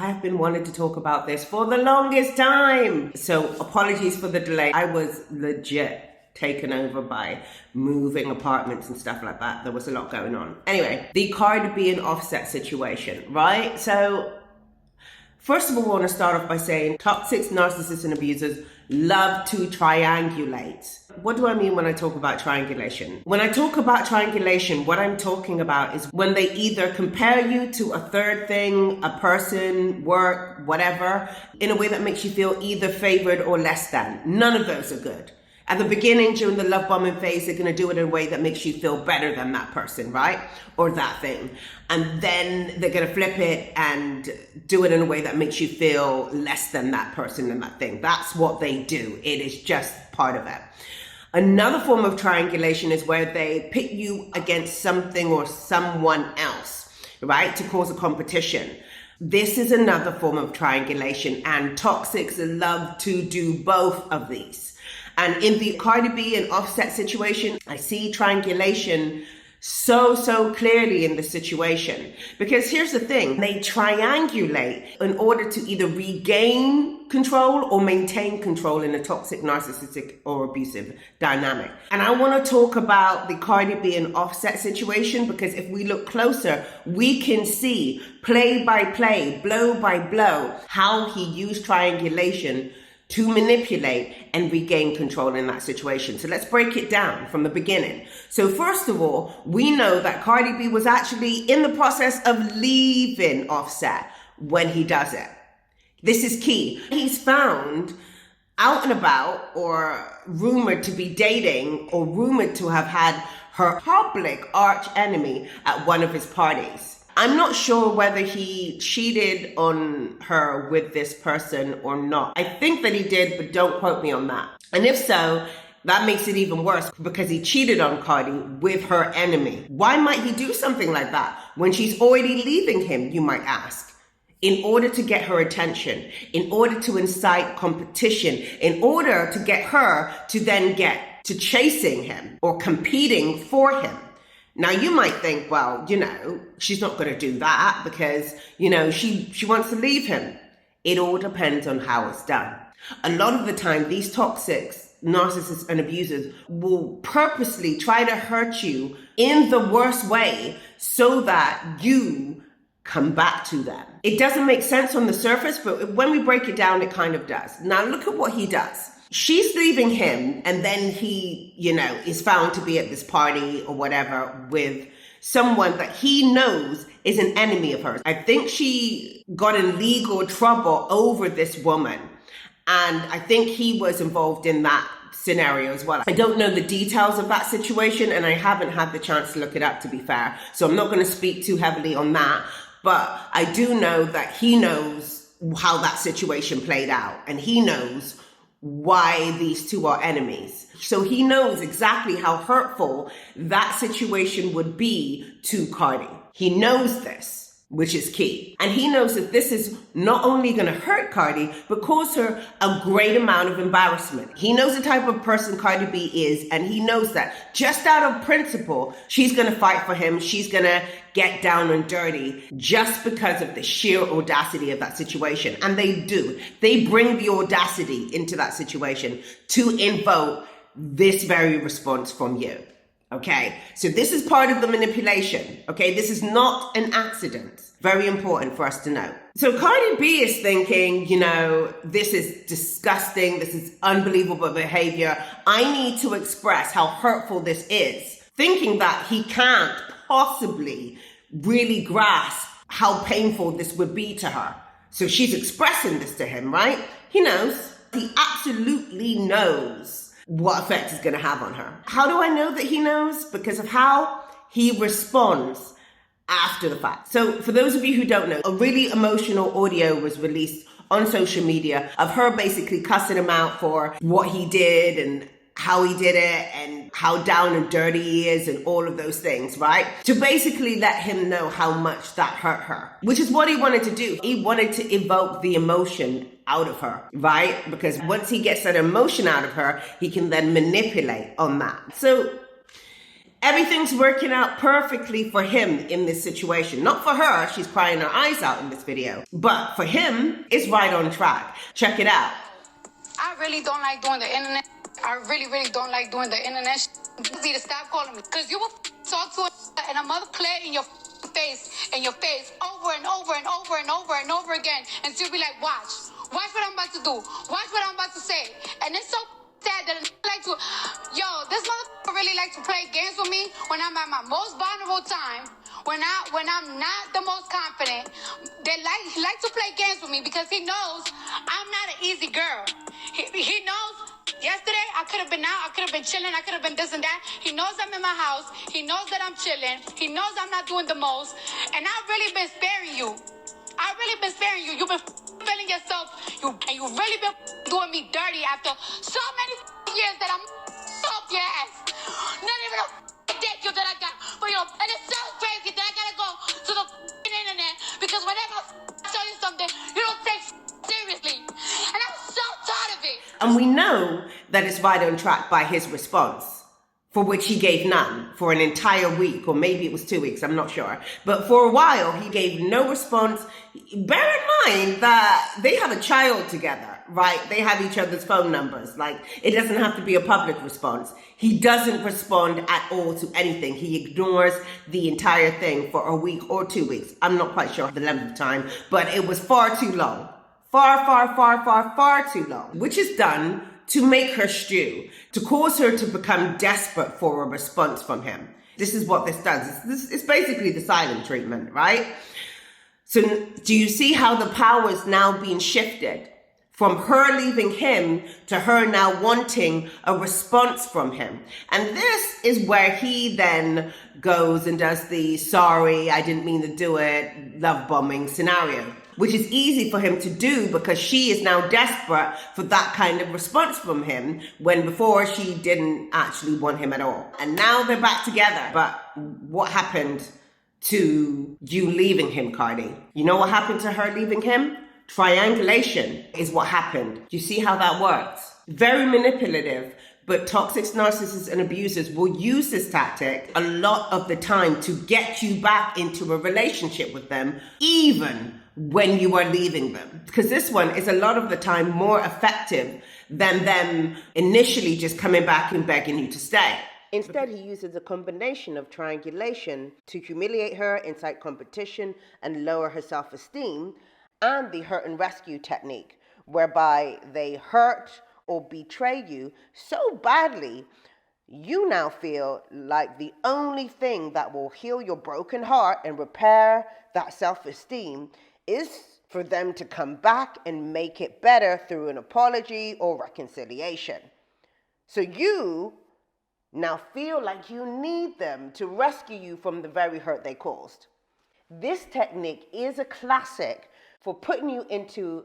have been wanting to talk about this for the longest time. So apologies for the delay. I was legit taken over by moving apartments and stuff like that. There was a lot going on. Anyway, the Cardi B and Offset situation, right? So first of all, I want to start off by saying toxics, narcissists, and abusers love to triangulate. What do I mean when I talk about triangulation? When I talk about triangulation, what I'm talking about is when they either compare you to a third thing, a person, work, whatever, in a way that makes you feel either favored or less than. None of those are good. At the beginning, during the love bombing phase, they're going to do it in a way that makes you feel better than that person, right? Or that thing. And then they're going to flip it and do it in a way that makes you feel less than that person and that thing. That's what they do. It is just part of it. Another form of triangulation is where they pit you against something or someone else, right? To cause a competition. This is another form of triangulation, and toxics love to do both of these. And in the Cardi B and Offset situation, I see triangulation so clearly in the situation. Because here's the thing, they triangulate in order to either regain control or maintain control in a toxic, narcissistic, or abusive dynamic. And I want to talk about the Cardi B and Offset situation, because if we look closer, we can see play by play, blow by blow, how he used triangulation to manipulate and regain control in that situation. So let's break it down from the beginning. So first of all, we know that Cardi B was actually in the process of leaving Offset when he does it. This is key. He's found out and about, or rumored to be dating, or rumored to have had her public arch enemy at one of his parties. I'm not sure whether he cheated on her with this person or not. I think that he did, but don't quote me on that. And if so, that makes it even worse, because he cheated on Cardi with her enemy. Why might he do something like that when she's already leaving him, you might ask? In order to get her attention, in order to incite competition, in order to get her to then get to chasing him or competing for him. Now, you might think, well, she's not going to do that because, she wants to leave him. It all depends on how it's done. A lot of the time, these toxics, narcissists, and abusers will purposely try to hurt you in the worst way so that you come back to them. It doesn't make sense on the surface, but when we break it down, it kind of does. Now, look at what he does. She's leaving him, and then he, is found to be at this party or whatever with someone that he knows is an enemy of hers. I think she got in legal trouble over this woman, and I think he was involved in that scenario as well. I don't know the details of that situation, and I haven't had the chance to look it up, to be fair. So I'm not going to speak too heavily on that, but I do know that he knows how that situation played out, and he knows why these two are enemies. So he knows exactly how hurtful that situation would be to Cardi. He knows this, which is key. And he knows that this is not only going to hurt Cardi, but cause her a great amount of embarrassment. He knows the type of person Cardi B is, and he knows that just out of principle, she's going to fight for him. She's going to get down and dirty just because of the sheer audacity of that situation. And they do. They bring the audacity into that situation to invoke this very response from you. Okay, so this is part of the manipulation. Okay, this is not an accident. Very important for us to know. So Cardi B is thinking, this is disgusting. This is unbelievable behavior. I need to express how hurtful this is. Thinking that he can't possibly really grasp how painful this would be to her. So she's expressing this to him, right? He knows. He absolutely knows what effect it's going to have on her. How do I know that he knows? Because of how he responds after the fact. So for those of you who don't know, a really emotional audio was released on social media of her basically cussing him out for what he did and how he did it and how down and dirty he is and all of those things, right? To basically let him know how much that hurt her, which is what he wanted to do. He wanted to evoke the emotion out of her, right? Because once he gets that emotion out of her, he can then manipulate on that. So Everything's working out perfectly for him in this situation. Not for her, she's crying her eyes out in this video. But for him, it's right on track. Check it out. I really don't like doing the internet. I really, really don't like doing the internet. You need to stop calling me. Because you will talk to and a mother play in your face, over and over and over and over and over again. And she'll be like, watch what I'm about to do. Watch what I'm about to say. And it's so sad that like to, this motherfucker really like to play games with me when I'm at my most vulnerable time, when I'm not the most confident. He likes to play games with me because he knows I'm not an easy girl. He knows. Yesterday, I could have been out, I could have been chilling, I could have been this and that. He knows I'm in my house. He knows that I'm chilling. He knows I'm not doing the most. And I've really been sparing you. I've really been sparing you. You've been feeling yourself. You've really been doing me dirty after so many years that I'm up your ass. Not even a dick that I got for you. And it's so crazy that I gotta go to the internet because whenever I tell you something, you don't take seriously. And I'm so tired of it. And we know that it's right on track by his response, for which he gave none for an entire week, or maybe it was 2 weeks, I'm not sure. But for a while, he gave no response. Bear in mind that they have a child together, right? They have each other's phone numbers. Like, it doesn't have to be a public response. He doesn't respond at all to anything. He ignores the entire thing for a week or 2 weeks. I'm not quite sure the length of time, but it was far too long. Far too long, which is done to make her stew, to cause her to become desperate for a response from him. This is what this does. It's basically the silent treatment, right? So do you see how the power is now being shifted from her leaving him to her now wanting a response from him? And this is where he then goes and does the sorry, I didn't mean to do it, love bombing scenario, which is easy for him to do because she is now desperate for that kind of response from him when before she didn't actually want him at all. And now they're back together. But what happened to you leaving him, Cardi? You know what happened to her leaving him? Triangulation is what happened. Do you see how that works? Very manipulative. But toxic narcissists and abusers will use this tactic a lot of the time to get you back into a relationship with them, even when you are leaving them. Because this one is a lot of the time more effective than them initially just coming back and begging you to stay. Instead, he uses a combination of triangulation to humiliate her, incite competition, and lower her self-esteem, and the hurt and rescue technique, whereby they hurt or betray you so badly, you now feel like the only thing that will heal your broken heart and repair that self-esteem is for them to come back and make it better through an apology or reconciliation. So you now feel like you need them to rescue you from the very hurt they caused. This technique is a classic for putting you into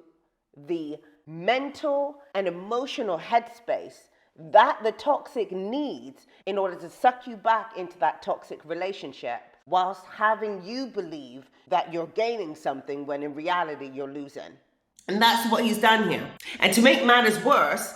the mental and emotional headspace that the toxic needs in order to suck you back into that toxic relationship, whilst having you believe that you're gaining something when in reality you're losing. And that's what he's done here. And to make matters worse,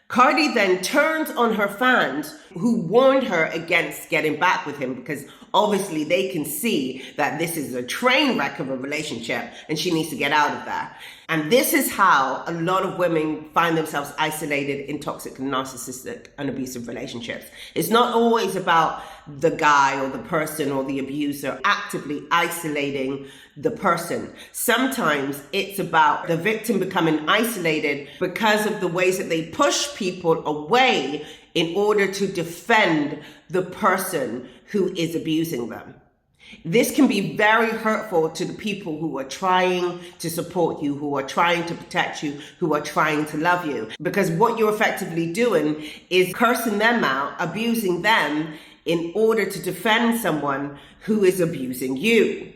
Cardi then turns on her fans who warned her against getting back with him because obviously they can see that this is a train wreck of a relationship and she needs to get out of that. And this is how a lot of women find themselves isolated in toxic and narcissistic and abusive relationships. It's not always about the guy or the person or the abuser actively isolating the person. Sometimes it's about the victim becoming isolated because of the ways that they push people away in order to defend the person who is abusing them. This can be very hurtful to the people who are trying to support you, who are trying to protect you, who are trying to love you. Because what you're effectively doing is cursing them out, abusing them in order to defend someone who is abusing you.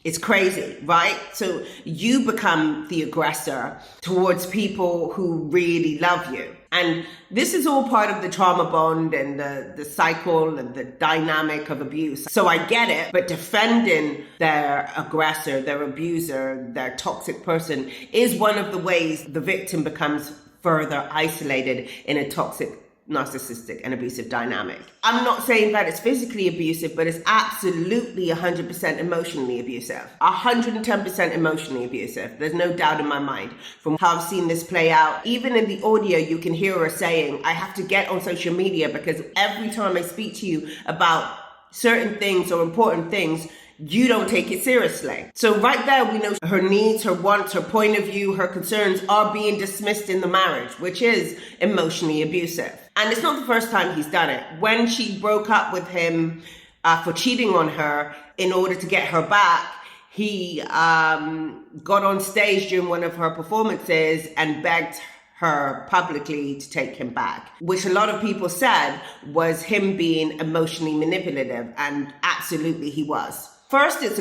It's crazy, right? So you become the aggressor towards people who really love you. And this is all part of the trauma bond and the cycle and the dynamic of abuse. So I get it, but defending their aggressor, their abuser, their toxic person is one of the ways the victim becomes further isolated in a toxic narcissistic and abusive dynamic. I'm not saying that it's physically abusive, but it's absolutely 100% emotionally abusive. 110% emotionally abusive. There's no doubt in my mind from how I've seen this play out. Even in the audio, you can hear her saying, I have to get on social media because every time I speak to you about certain things or important things, you don't take it seriously. So right there, we know her needs, her wants, her point of view, her concerns are being dismissed in the marriage, which is emotionally abusive. And it's not the first time he's done it. When she broke up with him for cheating on her in order to get her back, he got on stage during one of her performances and begged her publicly to take him back, which a lot of people said was him being emotionally manipulative, and absolutely he was. First, it's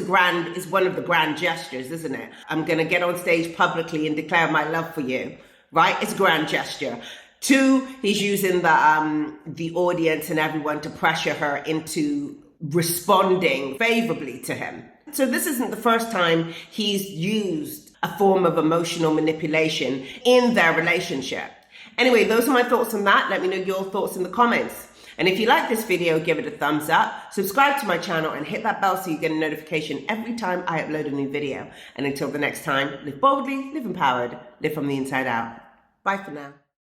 one of the grand gestures, isn't it? I'm gonna get on stage publicly and declare my love for you, right? It's a grand gesture. 2, he's using the audience and everyone to pressure her into responding favorably to him. So this isn't the first time he's used a form of emotional manipulation in their relationship. Anyway, those are my thoughts on that. Let me know your thoughts in the comments. And if you like this video, give it a thumbs up, subscribe to my channel, and hit that bell so you get a notification every time I upload a new video. And until the next time, live boldly, live empowered, live from the inside out. Bye for now.